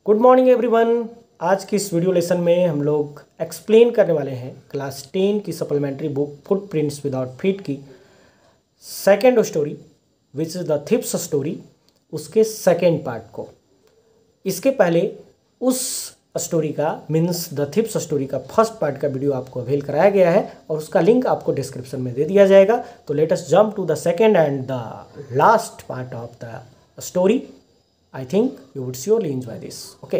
Good morning everyone. आज की इस वीडियो लेसन में हम लोग एक्सप्लेन करने वाले हैं क्लास 10 की supplementary book footprints without feet की second story which is the thief's story, उसके सेकेंड पार्ट को। इसके पहले उस स्टोरी का मीन्स द थिप्स स्टोरी का फर्स्ट पार्ट का वीडियो आपको अवेल कराया गया है और उसका लिंक आपको डिस्क्रिप्शन में दे दिया जाएगा। तो let us jump to the second and the last part of the story. I think you would surely enjoy this. Okay.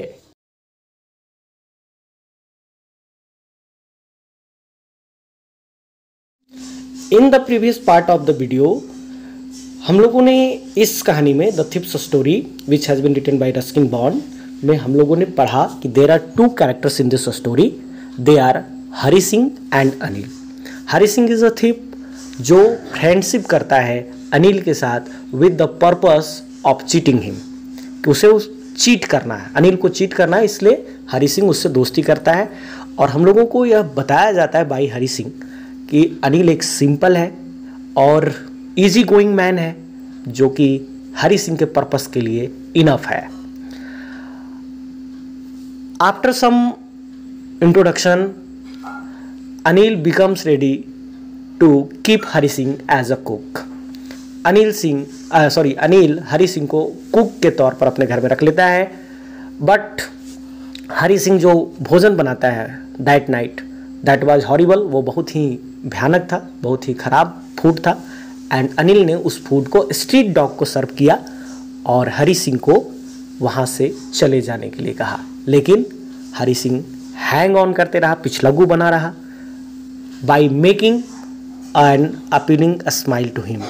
In the previous part of the video, हम लोगों ने इस कहानी में the thief's story which has been written by Ruskin Bond में हम लोगों ने पढ़ा कि there are two characters in this story. They are Hari Singh and Anil. Hari Singh is a thief जो फ्रेंडशिप करता है अनिल के साथ with the purpose of cheating him, कि उसे चीट करना है, अनिल को चीट करना है, इसलिए हरी सिंह उससे दोस्ती करता है. और हम लोगों को यह बताया जाता है बाई हरी सिंह कि अनिल एक सिंपल है और इजी गोइंग मैन है जो कि हरी सिंह के पर्पस के लिए इनफ है. After some introduction Anil becomes ready to keep Hari Singh as a cook. Anil Hari Singh को कुक के तौर पर अपने घर में रख लेता है. बट हरी सिंह जो भोजन बनाता है that night, that was horrible, वो बहुत ही भयानक था, बहुत ही खराब फूड था. एंड अनिल ने उस फूड को स्ट्रीट डॉग को सर्व किया और हरी सिंह को वहाँ से चले जाने के लिए कहा. लेकिन हरी सिंह हैंग ऑन करते रहा, पिछलग्गू बना रहा by making and appealing a smile to him.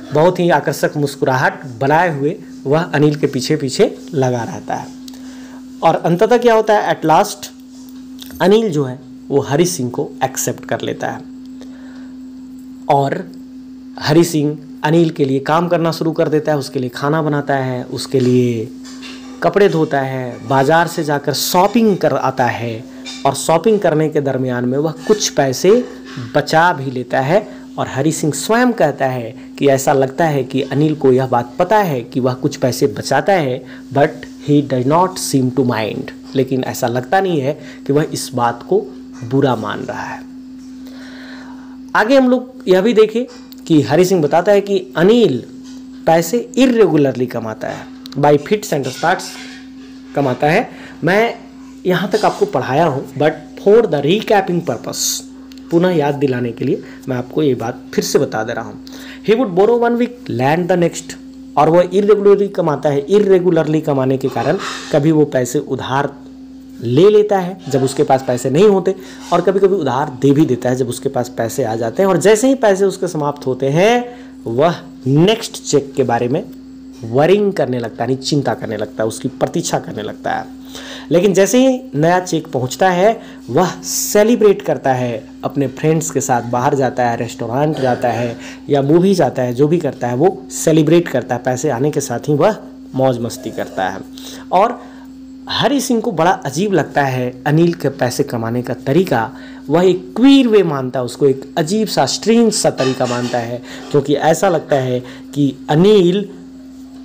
बहुत ही आकर्षक मुस्कुराहट बनाए हुए वह अनिल के पीछे पीछे लगा रहता है. और अंततः क्या होता है, एट लास्ट अनिल जो है वो हरी सिंह को एक्सेप्ट कर लेता है और हरी सिंह अनिल के लिए काम करना शुरू कर देता है. उसके लिए खाना बनाता है, उसके लिए कपड़े धोता है, बाज़ार से जाकर शॉपिंग कर आता है और शॉपिंग करने के दरमियान में वह कुछ पैसे बचा भी लेता है. और हरी सिंह स्वयं कहता है कि ऐसा लगता है कि अनिल को यह बात पता है कि वह कुछ पैसे बचाता है, but he does not seem to mind. लेकिन ऐसा लगता नहीं है कि वह इस बात को बुरा मान रहा है. आगे हम लोग यह भी देखें कि हरी सिंह बताता है कि अनिल पैसे इर्रेगुलरली कमाता है, बाई फिट्स एंड स्टार्ट्स कमाता है. मैं यहाँ तक आपको पढ़ाया हूँ, बट फॉर द रिकैपिंग पर्पस, पुनः याद दिलाने के लिए मैं आपको ये बात फिर से बता दे रहा हूँ. He would borrow one week lend the next. और वह इरेगुलरली कमाता है. इरेगुलरली कमाने के कारण कभी वो पैसे उधार ले लेता है जब उसके पास पैसे नहीं होते, और कभी कभी उधार दे भी देता है जब उसके पास पैसे आ जाते हैं. और जैसे ही पैसे उसके समाप्त होते हैं वह नेक्स्ट चेक के बारे में वरिंग करने लगता है, चिंता करने लगता है, उसकी प्रतीक्षा करने लगता है. लेकिन जैसे ही नया चेक पहुंचता है वह सेलिब्रेट करता है, अपने फ्रेंड्स के साथ बाहर जाता है, रेस्टोरेंट जाता है या मूवी जाता है, जो भी करता है वो सेलिब्रेट करता है. पैसे आने के साथ ही वह मौज मस्ती करता है. और हरी सिंह को बड़ा अजीब लगता है अनिल के पैसे कमाने का तरीका. वह एक क्वीर वे मानता है, उसको एक अजीब सा स्ट्रेंज सा तरीका मानता है, क्योंकि ऐसा लगता है कि अनिल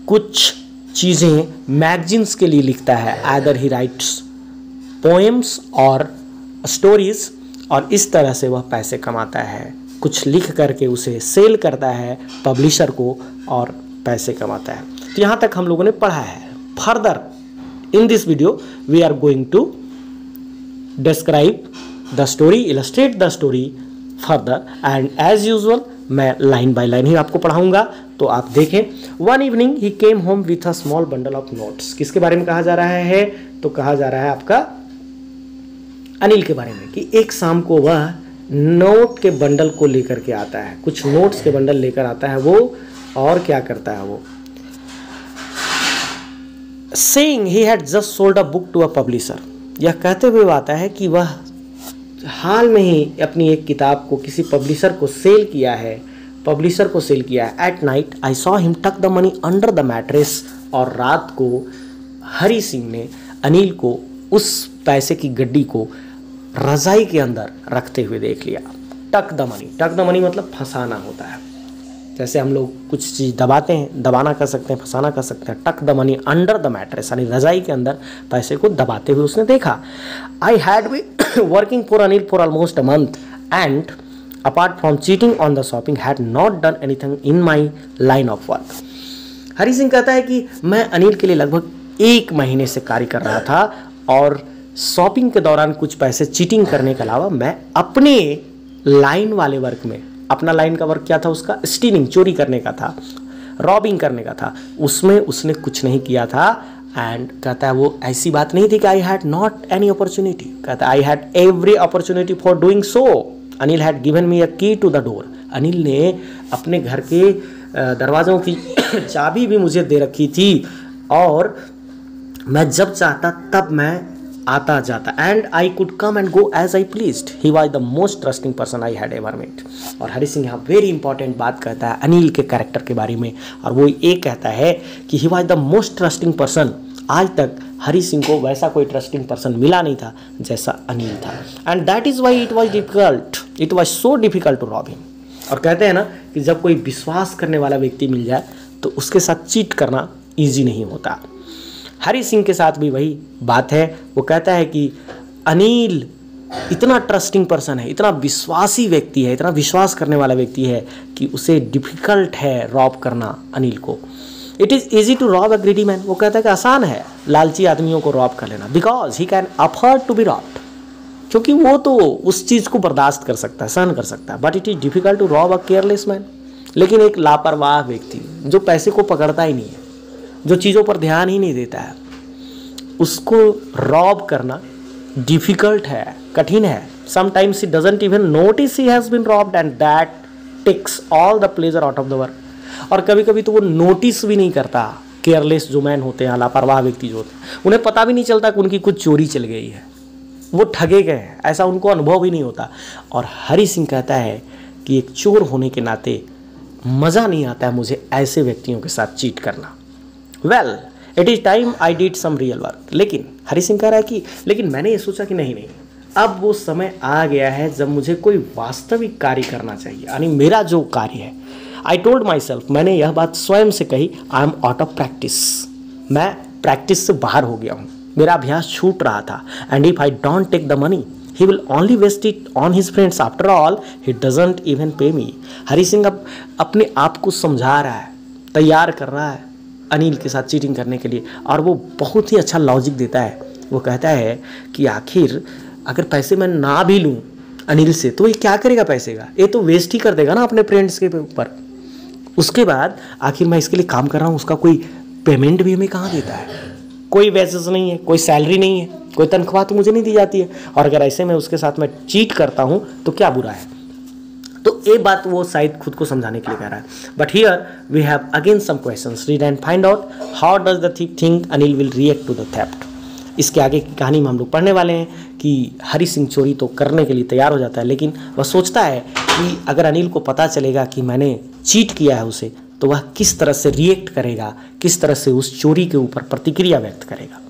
कुछ चीज़ें मैगजीन्स के लिए लिखता है. आइदर ही राइट्स पोएम्स और स्टोरीज, और इस तरह से वह पैसे कमाता है. कुछ लिख करके उसे सेल करता है पब्लिशर को और पैसे कमाता है. तो यहाँ तक हम लोगों ने पढ़ा है. Further in this video we are going to describe the story, illustrate the story further, and as usual मैं लाइन बाय लाइन ही आपको पढ़ाऊंगा, तो आप देखें. One evening he came home with a small bundle of notes. किसके बारे में कहा जा रहा है, तो कहा जा रहा है आपका अनिल के बारे में, कि एक शाम को वह नोट के बंडल को लेकर के आता है, कुछ नोट्स के बंडल लेकर आता है वो. और क्या करता है वो, saying he had just sold a book to a publisher. यह कहते हुए आता है कि वह हाल में ही अपनी एक किताब को किसी पब्लिशर को सेल किया है. At night I saw him tuck the money under the mattress. और रात को हरी सिंह ने अनिल को उस पैसे की गड्डी को रजाई के अंदर रखते हुए देख लिया. टक द मनी मतलब फंसाना होता है. जैसे हम लोग कुछ चीज़ दबाते हैं, दबाना कर सकते हैं, फंसाना कर सकते हैं। टक the money under the mattress, यानी रजाई के अंदर पैसे को दबाते हुए उसने देखा। I had be working for Anil for almost a month and apart from cheating on the shopping had not done anything in my line of work. Hari Singh कहता है कि मैं अनिल के लिए लगभग 1 महीने से कार्य कर रहा था और शॉपिंग के दौरान कुछ पैसे चीटिंग करने के अलावा मैं अपने लाइन वाले वर्क में, अपना लाइन का वर्क क्या था उसका, स्टीलिंग, चोरी करने का था, रॉबिंग करने का था, उसमें उसने कुछ नहीं किया था। एंड कहता है वो ऐसी बात नहीं थी कि I had not any opportunity, कहता है I had every opportunity for doing so. Anil had given me a key to the door, Anil ने अपने घर के दरवाज़ों की चाबी भी मुझे दे रखी थी और मैं जब चाहता तब मैं आता जाता। And I could come and go as I pleased, he was the most trusting person I had ever met. और हरी सिंह यहाँ वेरी इंपॉर्टेंट बात कहता है अनिल के कैरेक्टर के बारे में, और वो ये कहता है कि ही was the most trusting person. आज तक हरी सिंह को वैसा कोई ट्रस्टिंग पर्सन मिला नहीं था जैसा अनिल था। And that is why it was difficult, it was so difficult to rob him. और कहते हैं ना कि जब कोई विश्वास करने वाला व्यक्ति मिल जाए तो उसके साथ चीट करना ईजी नहीं होता। हरी सिंह के साथ भी वही बात है। वो कहता है कि अनिल इतना ट्रस्टिंग पर्सन है, इतना विश्वासी व्यक्ति है, इतना विश्वास करने वाला व्यक्ति है कि उसे डिफिकल्ट है रॉब करना अनिल को। It is easy to rob a greedy man, वो कहता है कि आसान है लालची आदमियों को रॉब कर लेना, because he can afford to be robbed, क्योंकि वो तो उस चीज़ को बर्दाश्त कर सकता है, सहन कर सकता है। But it is difficult to rob a careless man, लेकिन एक लापरवाह व्यक्ति जो पैसे को पकड़ता ही नहीं है, जो चीज़ों पर ध्यान ही नहीं देता है, उसको रॉब करना डिफिकल्ट है, कठिन है। Sometimes he doesn't even notice he has been robbed and that takes all the pleasure out of the work. और कभी कभी तो वो नोटिस भी नहीं करता, केयरलेस जो मैन होते हैं, लापरवाह व्यक्ति जो होते हैं, उन्हें पता भी नहीं चलता कि उनकी कुछ चोरी चल गई है, वो ठगे गए हैं, ऐसा उनको अनुभव भी नहीं होता। और हरी सिंह कहता है कि एक चोर होने के नाते मज़ा नहीं आता है मुझे ऐसे व्यक्तियों के साथ चीट करना। Well it is time I did some real work. लेकिन हरी सिंह कह रहा है कि लेकिन मैंने ये सोचा कि नहीं, अब वो समय आ गया है जब मुझे कोई वास्तविक कार्य करना चाहिए, यानी मेरा जो कार्य है। आई टोल्ड माई सेल्फ, मैंने यह बात स्वयं से कही, I am out of practice, मैं प्रैक्टिस से बाहर हो गया हूँ, मेरा अभ्यास छूट रहा था। And if I don't take the money he will only waste it on his friends, after all he doesn't even pay me. Hari Singh अब अपने आप को समझा रहा है, तैयार कर रहा है अनिल के साथ चीटिंग करने के लिए, और वो बहुत ही अच्छा लॉजिक देता है। वो कहता है कि आखिर अगर पैसे मैं ना भी लूँ अनिल से तो ये क्या करेगा पैसे का, ये तो वेस्ट ही कर देगा ना अपने फ्रेंड्स के ऊपर। उसके बाद आखिर मैं इसके लिए काम कर रहा हूँ, उसका कोई पेमेंट भी हमें कहाँ देता है, कोई वेजेस नहीं है, कोई सैलरी नहीं है, कोई तनख्वाह तो मुझे नहीं दी जाती है, और अगर ऐसे में उसके साथ मैं चीट करता हूँ तो क्या बुरा है। तो ये बात वो शायद खुद को समझाने के लिए कह रहा है। But here we have again some questions, read and find out how does the think think Anil will react to the theft. इसके आगे की कहानी में हम लोग पढ़ने वाले हैं कि हरी सिंह चोरी तो करने के लिए तैयार हो जाता है, लेकिन वह सोचता है कि अगर अनिल को पता चलेगा कि मैंने चीट किया है उसे, तो वह किस तरह से रिएक्ट करेगा, किस तरह से उस चोरी के ऊपर प्रतिक्रिया व्यक्त करेगा।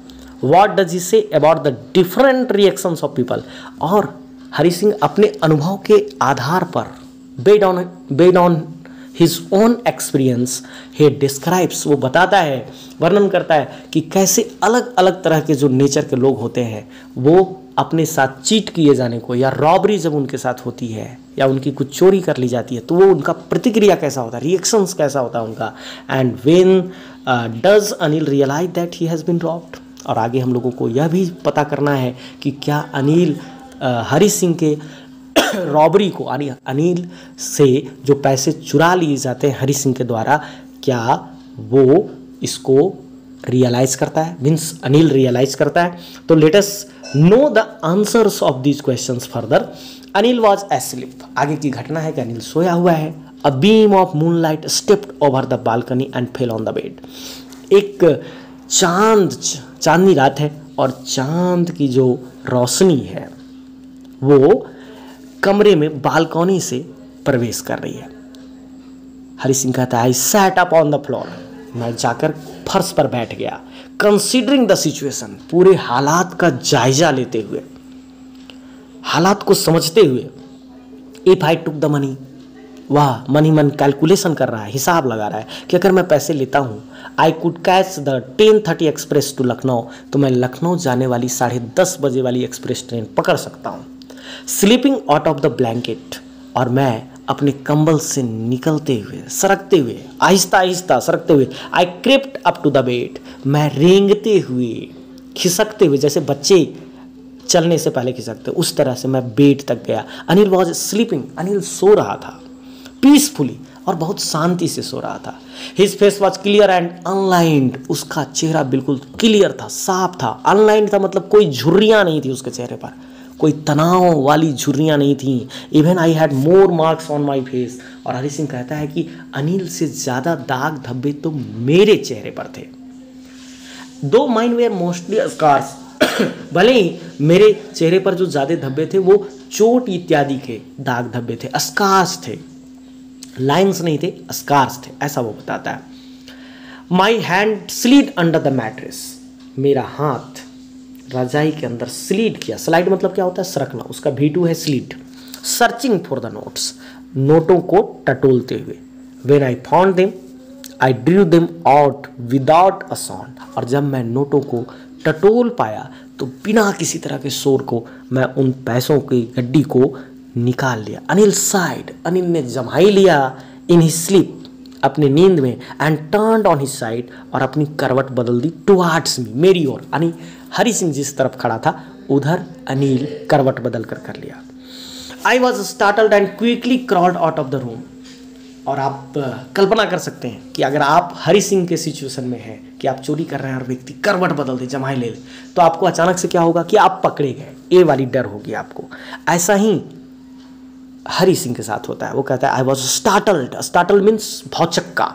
What does he say about the different reactions of people. और हरी सिंह अपने अनुभव के आधार पर based on his own experience he describes, वो बताता है, वर्णन करता है कि कैसे अलग अलग तरह के जो नेचर के लोग होते हैं वो अपने साथ चीट किए जाने को, या रॉबरी जब उनके साथ होती है या उनकी कुछ चोरी कर ली जाती है तो वो उनका प्रतिक्रिया कैसा होता है, रिएक्शंस कैसा होता है उनका। And when does Anil realise that he has been robbed. और आगे हम लोगों को यह भी पता करना है कि क्या अनिल हरी सिंह के रॉबरी को, अनिल से जो पैसे चुरा लिए जाते हैं हरी सिंह के द्वारा, क्या वो इसको रियलाइज़ करता है, मीन्स अनिल रियलाइज़ करता है। तो let us know the answers of these questions further. Anil was asleep, आगे की घटना है कि अनिल सोया हुआ है। A beam of moonlight stepped over the balcony and fell on the bed. एक चांदनी रात है और चांद की जो रोशनी है वो कमरे में बालकनी से प्रवेश कर रही है। हरी सिंह कहता है I sat up on the floor, मैं जाकर फर्श पर बैठ गया। कंसीडरिंग द सिचुएशन, पूरे हालात का जायजा लेते हुए, हालात को समझते हुए। If I took the money, वह मन ही मन कैलकुलेशन कर रहा है, हिसाब लगा रहा है कि अगर मैं पैसे लेता हूँ, I could catch the 10:30 express to Lucknow, तो मैं लखनऊ जाने वाली 10:30 बजे वाली एक्सप्रेस ट्रेन पकड़ सकता हूँ। Sleeping out of the blanket, और मैं अपने कंबल से निकलते हुए, सरकते हुए, आहिस्ता आहिस्ता सरकते हुए, I crept up to the bed, मैं रेंगते हुए, खिसकते हुए, जैसे बच्चे चलने से पहले खिसकते, उस तरह से मैं बेड तक गया। अनिल वॉज स्लीपिंग, अनिल सो रहा था पीसफुली, और बहुत शांति से सो रहा था। His face was clear and unlined, उसका चेहरा बिल्कुल क्लियर था, साफ था। अनलाइंड था मतलब कोई झुर्रियाँ नहीं थी उसके चेहरे पर, कोई तनाव वाली झुर्रियाँ नहीं थी। Even I had more marks on my face, और हरी सिंह कहता है कि अनिल से ज़्यादा दाग धब्बे तो मेरे चेहरे पर थे। दो माइन वेयर मोस्टली स्कार्स, भले ही मेरे चेहरे पर जो ज़्यादा धब्बे थे वो चोट इत्यादि के दाग धब्बे थे, स्कार्स थे, लाइन्स नहीं थे, स्कार्स थे, ऐसा वो बताता है। My hand slid under the mattress, मेरा हाथ रजाई के अंदर स्लीड किया। स्लाइड मतलब क्या होता है? सरकना, उसका V2 है स्लीड। सर्चिंग फॉर द नोट्स, नोटों को टटोलते हुए। When I found them I drew them out without a sound, और जब मैं नोटों को टटोल पाया तो बिना किसी तरह के शोर को मैं उन पैसों की गड्डी को निकाल लिया। अनिल साइड, अनिल ने जमाई लिया इन हिज स्लीप, अपने नींद में, and turned on his side, और अपनी करवट बदल दी टुवार्ड्स मी, मेरी ओर। यानी हरी सिंह जिस तरफ खड़ा था उधर अनिल करवट बदल कर लिया। आई was startled and quickly crawled out of the room, और आप कल्पना कर सकते हैं कि अगर आप हरी सिंह के सिचुएशन में हैं कि आप चोरी कर रहे हैं और व्यक्ति करवट बदल दे, जमाई ले ले, तो आपको अचानक से क्या होगा कि आप पकड़े गए, ये वाली डर होगी आपको। ऐसा ही हरी सिंह के साथ होता है। वो कहता है I was startled, startled means भौचक्का,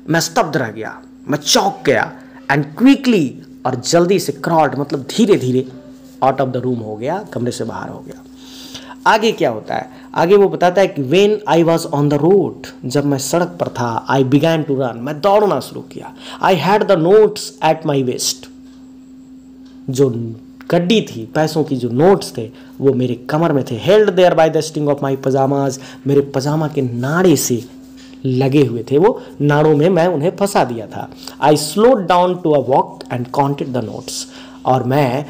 मैं स्तब्ध रह गया, मैं चौंक गया, एंड क्विकली, और जल्दी से, क्रॉल्ड मतलब धीरे धीरे, आउट ऑफ द रूम हो गया, कमरे से बाहर हो गया। आगे क्या होता है? आगे वो बताता है कि when I was on the road, जब मैं सड़क पर था, आई बिगैन टू रन, मैं दौड़ना शुरू किया। I had the notes at my waste, जो गड्डी थी, पैसों की जो नोट्स थे वो मेरे कमर में थे। Held there by the sting of my pyjamas, मेरे पजामा के नाड़े से लगे हुए थे, वो नाड़ों में मैं उन्हें फंसा दिया था। I slowed down to a walk and counted the notes, और मैं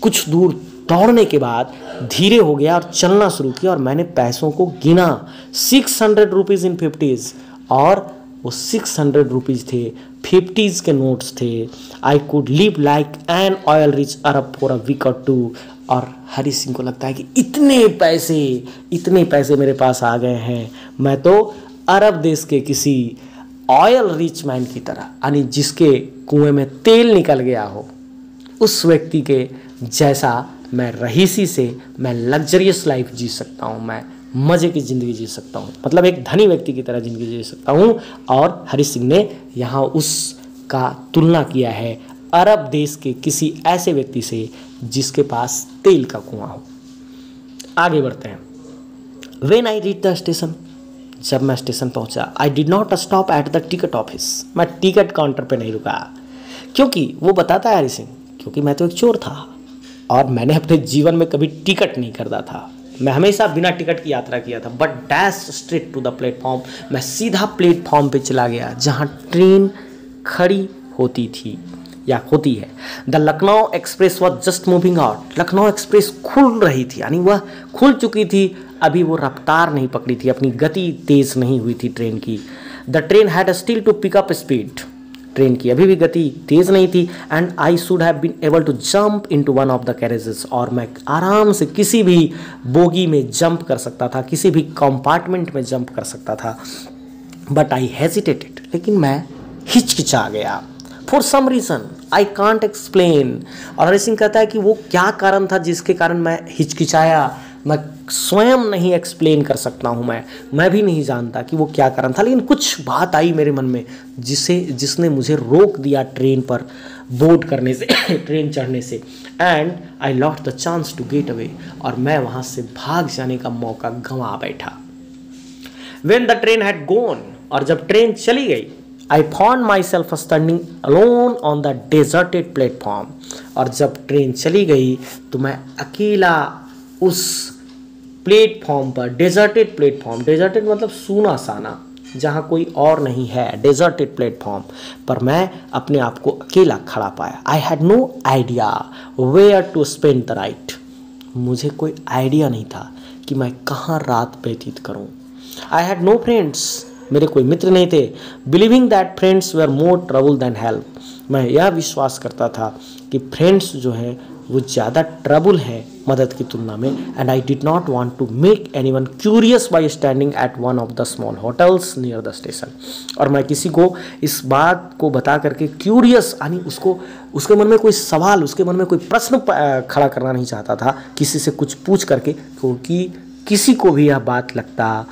कुछ दूर दौड़ने के बाद धीरे हो गया और चलना शुरू किया, और मैंने पैसों को गिना। 600 रुपीज़ इन 50s, और वो 600 रुपीज़ थे, 50s के नोट्स थे। I could live like an oil rich Arab for a week और टू, और हरी सिंह को लगता है कि इतने पैसे मेरे पास आ गए हैं, मैं तो अरब देश के किसी ऑयल रिच मैन की तरह, यानी जिसके कुएं में तेल निकल गया हो, उस व्यक्ति के जैसा मैं रहीसी से मैं लग्जरियस लाइफ जी सकता हूँ, मैं मज़े की ज़िंदगी जी सकता हूँ, मतलब एक धनी व्यक्ति की तरह ज़िंदगी जी सकता हूँ। और हरी सिंह ने यहाँ उसका तुलना किया है अरब देश के किसी ऐसे व्यक्ति से जिसके पास तेल का कुआं हो। आगे बढ़ते हैं। When I reach the station, जब मैं स्टेशन पहुंचा, आई did not stop at the ticket office, मैं टिकट काउंटर पे नहीं रुका, क्योंकि वो बताता है हरी सिंह, क्योंकि मैं तो एक चोर था और मैंने अपने जीवन में कभी टिकट नहीं खरीदा था, मैं हमेशा बिना टिकट की यात्रा किया था। But dash straight to the platform, मैं सीधा प्लेटफॉर्म पे चला गया जहाँ ट्रेन खड़ी होती थी या होती है। The Lucknow express was just moving out, Lucknow express खुल रही थी, यानी वह खुल चुकी थी, अभी वो रफ्तार नहीं पकड़ी थी, अपनी गति तेज नहीं हुई थी ट्रेन की। The train had still to pick up speed, train की अभी भी गति तेज नहीं थी। And I should have been able to jump into one of the carriages, और मैं आराम से किसी भी बोगी में जंप कर सकता था, किसी भी कंपार्टमेंट में जंप कर सकता था। बट आई हेजिटेटेड, लेकिन मैं हिचकिचा गया। For some reason I can't explain, और हरी सिंह कहता है कि वो क्या कारण था जिसके कारण मैं हिचकिचाया, मैं स्वयं नहीं एक्सप्लेन कर सकता हूँ, मैं भी नहीं जानता कि वो क्या कारण था, लेकिन कुछ बात आई मेरे मन में जिसने मुझे रोक दिया ट्रेन पर बोर्ड करने से ट्रेन चढ़ने से। And I lost the chance to get away, और मैं वहाँ से भाग जाने का मौका गंवा बैठा। When the train had gone, और जब ट्रेन चली गई, I found my self standing alone on the deserted platform, और जब ट्रेन चली गई तो मैं अकेला उस प्लेटफॉर्म पर, डेजर्टेड प्लेटफॉर्म, डेजर्टेड मतलब सूना साना, जहाँ कोई और नहीं है, डेजर्टेड प्लेटफॉर्म पर मैं अपने आप को अकेला खड़ा पाया। I had no idea where to spend the night. मुझे कोई आइडिया नहीं था कि मैं कहाँ रात व्यतीत करूँ। आई हैड नो फ्रेंड्स, मेरे कोई मित्र नहीं थे। Believing that friends were more trouble than help, मैं यह विश्वास करता था कि फ्रेंड्स जो है वो ज़्यादा ट्रबल है मदद की तुलना में। And I did not want to make anyone curious by standing at one of the small hotels near the station. और मैं किसी को इस बात को बता करके क्यूरियस, यानी उसको उसके मन में कोई सवाल, उसके मन में कोई प्रश्न खड़ा करना नहीं चाहता था किसी से कुछ पूछ करके, क्योंकि किसी को भी यह बात लगता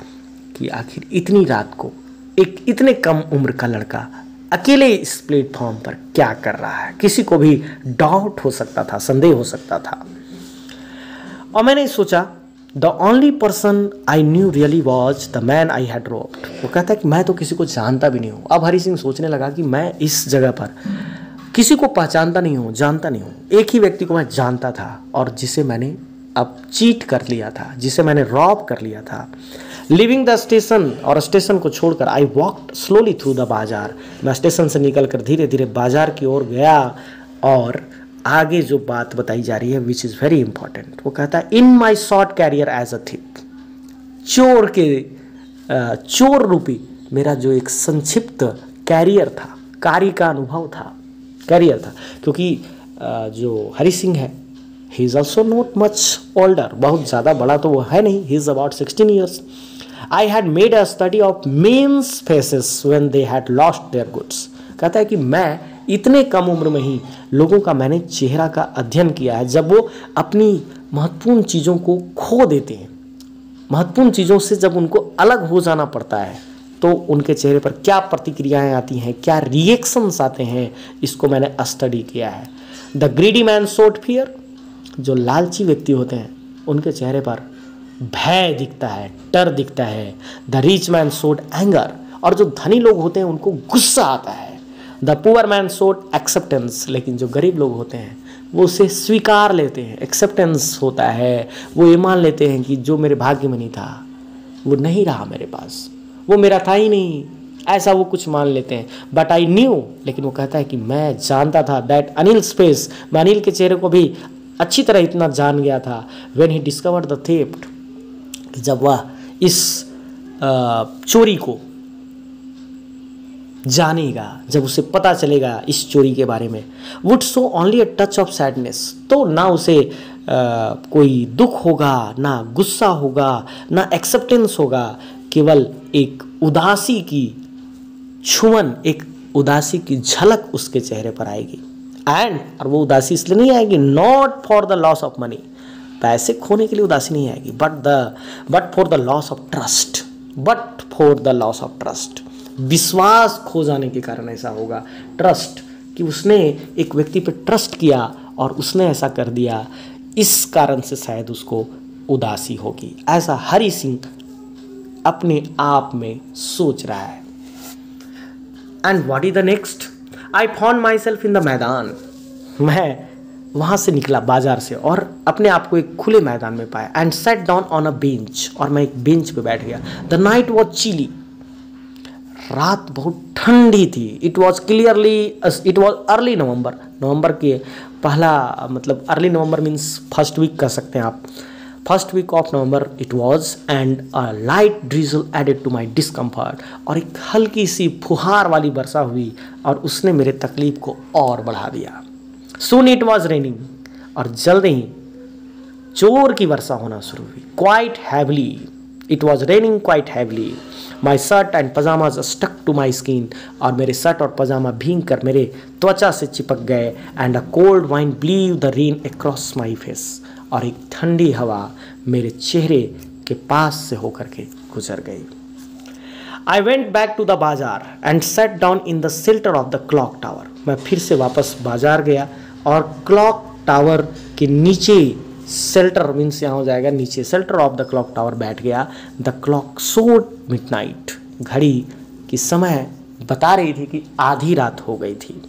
कि आखिर इतनी रात को एक इतने कम उम्र का लड़का अकेले इस प्लेटफॉर्म पर क्या कर रहा है, किसी को भी डाउट हो सकता था, संदेह हो सकता था। और मैंने सोचा the only person I knew really was the man I had robed. वो कहता है कि मैं तो किसी को जानता भी नहीं हूँ। अब हरी सिंह सोचने लगा कि मैं इस जगह पर किसी को पहचानता नहीं हूँ, जानता नहीं हूँ। एक ही व्यक्ति को मैं जानता था और जिसे मैंने अब चीट कर लिया था, जिसे मैंने रॉब कर लिया था। लिविंग द स्टेशन, और स्टेशन को छोड़कर I walked slowly through the बाजार। मैं स्टेशन से निकलकर धीरे धीरे बाजार की ओर गया। और आगे जो बात बताई जा रही है विच इज़ वेरी इंपॉर्टेंट, वो कहता है in my short career as a thief, चोर रूपी मेरा जो एक संक्षिप्त कैरियर था, कार्य का अनुभव था, कैरियर था। क्योंकि जो हरी सिंह है ही is also not much older, बहुत ज़्यादा बड़ा तो वो है नहीं, he is about 16 years. I had made a study of men's faces when they had lost their goods. कहता है कि मैं इतने कम उम्र में ही लोगों का मैंने चेहरा का अध्ययन किया है, जब वो अपनी महत्वपूर्ण चीज़ों को खो देते हैं, महत्वपूर्ण चीज़ों से जब उनको अलग हो जाना पड़ता है, तो उनके चेहरे पर क्या प्रतिक्रियाएं आती हैं, क्या रिएक्शंस आते हैं, इसको मैंने स्टडी किया है। The greedy man showed fear, जो लालची व्यक्ति होते हैं उनके चेहरे पर भय दिखता है, डर दिखता है। The rich man showed anger, और जो धनी लोग होते हैं उनको गुस्सा आता है। The poor man showed acceptance, लेकिन जो गरीब लोग होते हैं वो उसे स्वीकार लेते हैं, एक्सेप्टेंस होता है, वो ये मान लेते हैं कि जो मेरे भाग्य में नहीं था वो नहीं रहा मेरे पास, वो मेरा था ही नहीं, ऐसा वो कुछ मान लेते हैं। बट आई न्यू, लेकिन वो कहता है कि मैं जानता था दैट अनिल स्पेस, मैं अनिल के चेहरे को भी अच्छी तरह इतना जान गया था। When he discovered the theft, जब वह इस चोरी को जानेगा, जब उसे पता चलेगा इस चोरी के बारे में, would show only a touch of sadness, तो ना उसे कोई दुख होगा, ना गुस्सा होगा, ना एक्सेप्टेंस होगा, केवल एक उदासी की छुअन, एक उदासी की झलक उसके चेहरे पर आएगी। और वो उदासी इसलिए नहीं आएगी, not for the loss of money, पैसे खोने के लिए उदासी नहीं आएगी, but for the loss of trust, but for the loss of trust, विश्वास खो जाने के कारण ऐसा होगा। ट्रस्ट, कि उसने एक व्यक्ति पर ट्रस्ट किया और उसने ऐसा कर दिया, इस कारण से शायद उसको उदासी होगी। ऐसा हरी सिंह अपने आप में सोच रहा है। And what is the next, I found my self in the मैदान। मैं वहाँ से निकला बाजार से और अपने आप को एक खुले मैदान में पाया। And set down on a bench, और मैं एक बेंच पे बैठ गया। द नाइट वॉज चिली, रात बहुत ठंडी थी। इट वॉज अर्ली नवंबर, नवंबर के पहला मतलब early November means first week कह सकते हैं आप, first week of November it was. And a light drizzle added to my discomfort, और एक हल्की सी फुहार वाली वर्षा हुई और उसने मेरे तकलीफ को और बढ़ा दिया। सून इट वॉज रेनिंग, और जल्द ही जोर की वर्षा होना शुरू हुई। Quite heavily, it was raining quite heavily. My shirt and pajamas stuck to my skin, और मेरे शर्ट और पजामा भींग कर मेरे त्वचा से चिपक गए। And a cold wine ब्लीव the rain across my face, और एक ठंडी हवा मेरे चेहरे के पास से होकर के गुजर गई। I went back to the bazaar and set down in the shelter of the clock tower. मैं फिर से वापस बाजार गया और क्लॉक टावर के नीचे, शेल्टर मीन्स यहाँ हो जाएगा नीचे, shelter of the clock tower बैठ गया। द क्लॉक शोड मिडनाइट, घड़ी की समय बता रही थी कि आधी रात हो गई थी।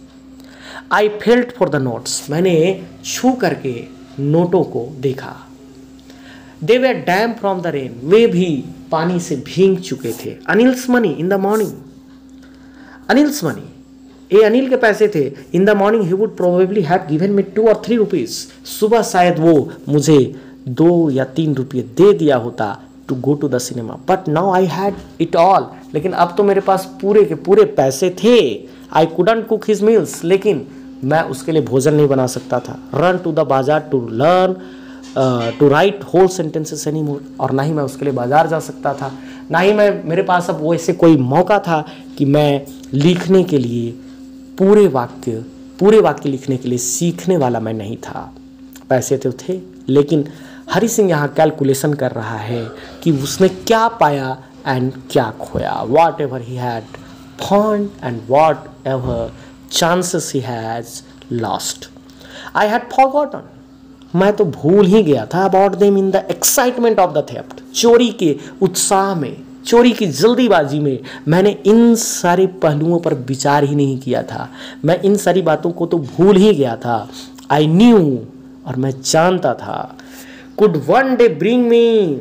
I felt for the notes, मैंने छू करके नोटों को देखा। दे वर डैम फ्रॉम द रेन, वे भी पानी से भीग चुके थे। Anil's money in the morning, Anil's money, ये अनिल के पैसे थे। In the morning he would probably have given me 2 or 3 rupees, सुबह शायद वो मुझे 2 या 3 रुपये दे दिया होता to go to the cinema, but now I had it all. लेकिन अब तो मेरे पास पूरे के पूरे पैसे थे। I couldn't cook his meals, लेकिन मैं उसके लिए भोजन नहीं बना सकता था। Run to the bazaar to learn to write whole sentences any more, और ना ही मैं उसके लिए बाजार जा सकता था, ना ही मेरे पास अब वैसे कोई मौका था कि मैं लिखने के लिए पूरे वाक्य लिखने के लिए सीखने वाला मैं नहीं था। पैसे तो थे, लेकिन हरि सिंह यहाँ कैलकुलेशन कर रहा है कि उसने क्या पाया एंड क्या खोया। What ever he had found and what ever chances he has lost, I had forgotten, मैं तो भूल ही गया था about them in the excitement of the theft, चोरी के उत्साह में, चोरी की जल्दीबाजी में मैंने इन सारे पहलुओं पर विचार ही नहीं किया था। मैं इन सारी बातों को तो भूल ही गया था। आई न्यू, और मैं जानता था, could one day bring me,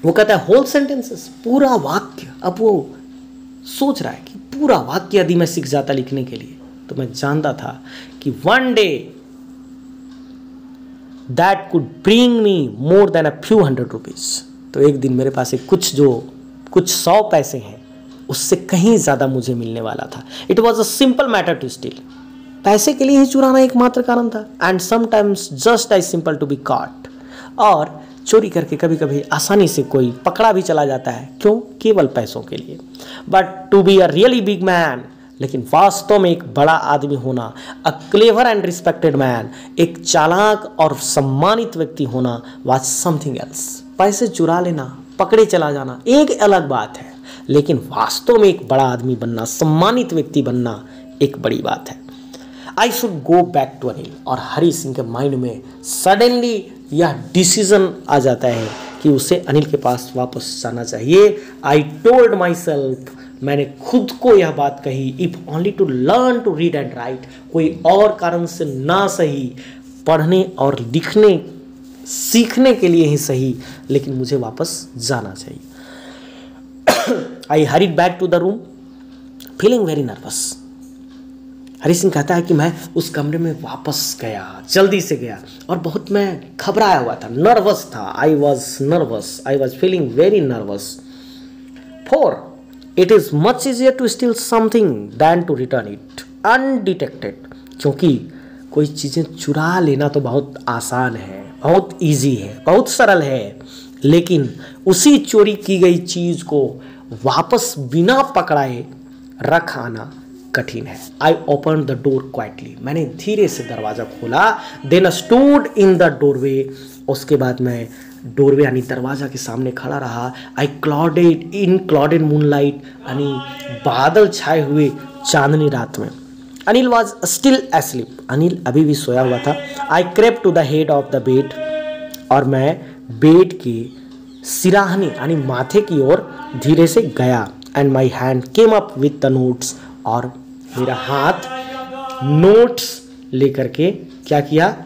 वो कहता है होल सेंटेंसेस, पूरा वाक्य। अब वो सोच रहा है कि पूरा वाक्य यदि मैं सीख जाता लिखने के लिए, तो मैं जानता था कि one day that could bring me more than a few hundred rupees, तो एक दिन मेरे पास कुछ 100 पैसे हैं, उससे कहीं ज़्यादा मुझे मिलने वाला था। It was a simple matter to steal, पैसे के लिए ही चुराना एकमात्र कारण था। And sometimes just as simple to be caught, और चोरी करके कभी कभी आसानी से कोई पकड़ा भी चला जाता है, क्यों? केवल पैसों के लिए। But to be a really big man, लेकिन वास्तव में एक बड़ा आदमी होना, a clever and respected man, एक चालाक और सम्मानित व्यक्ति होना, वाज समथिंग एल्स। पैसे चुरा लेना, पकड़े चला जाना एक अलग बात है, लेकिन वास्तव में एक बड़ा आदमी बनना, सम्मानित व्यक्ति बनना एक बड़ी बात है। I should go back to Anil, और हरि सिंह के माइंड में सडनली यह डिसीजन आ जाता है कि उसे अनिल के पास वापस जाना चाहिए। आई टोल्ड माई सेल्फ, मैंने खुद को यह बात कही, if only to learn to read and write, कोई और कारण से ना सही, पढ़ने और लिखने सीखने के लिए ही सही, लेकिन मुझे वापस जाना चाहिए। I hurried back to the room feeling very nervous. Hari Singh कहता है कि मैं उस कमरे में वापस गया, जल्दी से गया, और बहुत मैं घबराया हुआ था, नर्वस था। I was feeling very nervous, for it is much easier to steal something than to return it undetected, क्योंकि कोई चीज़ें चुरा लेना तो बहुत आसान है, बहुत इजी है, बहुत सरल है, लेकिन उसी चोरी की गई चीज़ को वापस बिना पकड़ाए रख आना कठिन है। I open the door quietly, मैंने धीरे से दरवाज़ा खोला। Then stood in the doorway, उसके बाद मैं डोरवे यानी दरवाज़ा के सामने खड़ा रहा। आई क्लाउडेड मूनलाइट, यानी बादल छाए हुए चांदनी रात में। Anil was still asleep, Anil अभी भी सोया हुआ था। I crept to the head of the bed, और मैं बेड के सिराहने यानी माथे की ओर धीरे से गया। And my hand came up with the notes, और मेरा हाथ नोट्स लेकर के क्या किया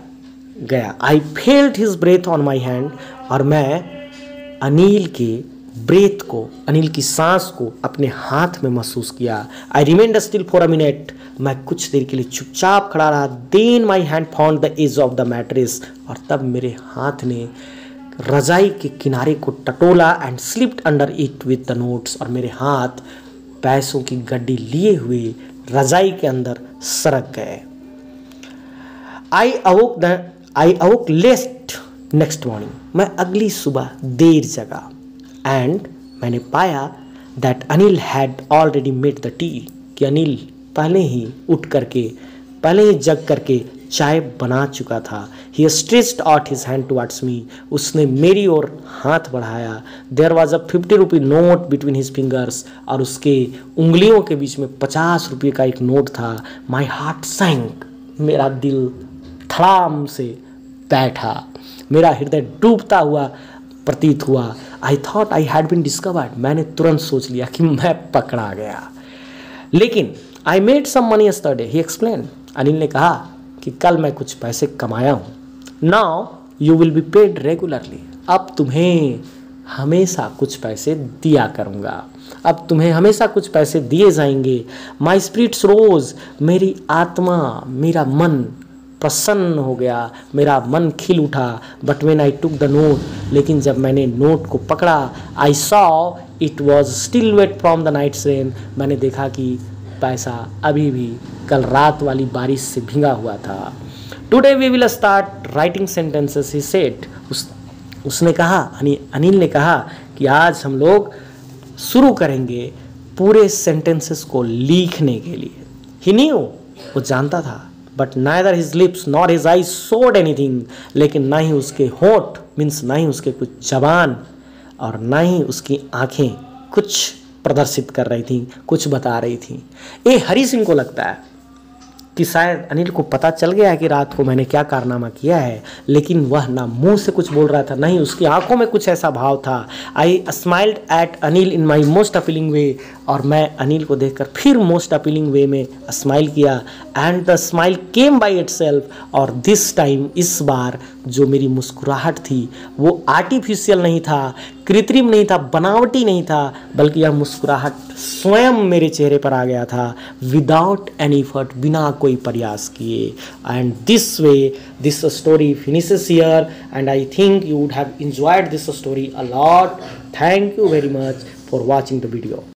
गया। I felt his breath on my hand, और मैं अनिल के ब्रेथ को, अनिल की सांस को अपने हाथ में महसूस किया। I remained still for a minute, मैं कुछ देर के लिए चुपचाप खड़ा रहा। Then my hand found the edge of the mattress, और तब मेरे हाथ ने रजाई के किनारे को टटोला। And slipped under it with the notes, और मेरे हाथ पैसों की गड्डी लिए हुए रजाई के अंदर सरक गए। आई अवोक लेट नेक्स्ट मॉर्निंग, मैं अगली सुबह देर जगा। एंड मैंने पाया that Anil had already made the T, कि अनिल पहले ही जग करके चाय बना चुका था। He stretched out his hand towards me, उसने मेरी ओर हाथ बढ़ाया। There was a 50 rupee note between his fingers, और उसके उंगलियों के बीच में 50 रुपये का एक नोट था। माई हार्ट सैंक, मेरा दिल धड़ाम से बैठा, मेरा हृदय डूबता हुआ प्रतीत हुआ। I thought I had been discovered, मैंने तुरंत सोच लिया कि मैं पकड़ा गया। लेकिन I made some money yesterday, he explain, Anil ने कहा कि कल मैं कुछ पैसे कमाया हूँ। Now you will be paid regularly, अब तुम्हें हमेशा कुछ पैसे दिया करूँगा, अब तुम्हें हमेशा कुछ पैसे दिए जाएंगे। माई स्पिरिट्स रोज, मेरी आत्मा, मेरा मन प्रसन्न हो गया, मेरा मन खिल उठा। But when I took the note, लेकिन जब मैंने नोट को पकड़ा, I saw it was still wet from the night's rain, मैंने देखा कि पैसा अभी भी कल रात वाली बारिश से भीगा हुआ था। Today we will start writing sentences, he said, उसने कहा, अनिल ने कहा कि आज हम लोग शुरू करेंगे पूरे सेंटेंसेस को लिखने के लिए। ही न्यू, वो जानता था, but neither his lips nor his eyes showed anything, लेकिन ना ही उसके होंठ मीन्स ना ही उसके कुछ जबान और ना ही उसकी आंखें कुछ प्रदर्शित कर रही थी, कुछ बता रही थी। ये हरी सिंह को लगता है कि शायद अनिल को पता चल गया है कि रात को मैंने क्या कारनामा किया है, लेकिन वह ना मुंह से कुछ बोल रहा था, ना ही उसकी आंखों में कुछ ऐसा भाव था। I smiled at Anil in my most appealing way, और मैं अनिल को देखकर फिर मोस्ट अपीलिंग वे में स्माइल किया। And the smile came by it self, और दिस टाइम, इस बार जो मेरी मुस्कुराहट थी वो आर्टिफिशियल नहीं था, कृत्रिम नहीं था, बनावटी नहीं था, बल्कि यह मुस्कुराहट स्वयं मेरे चेहरे पर आ गया था, विदाउट एनी एफर्ट, बिना कोई प्रयास किए। And this way this story finishes here, and I think you would have enjoyed this story a lot. Thank you very much for watching the video.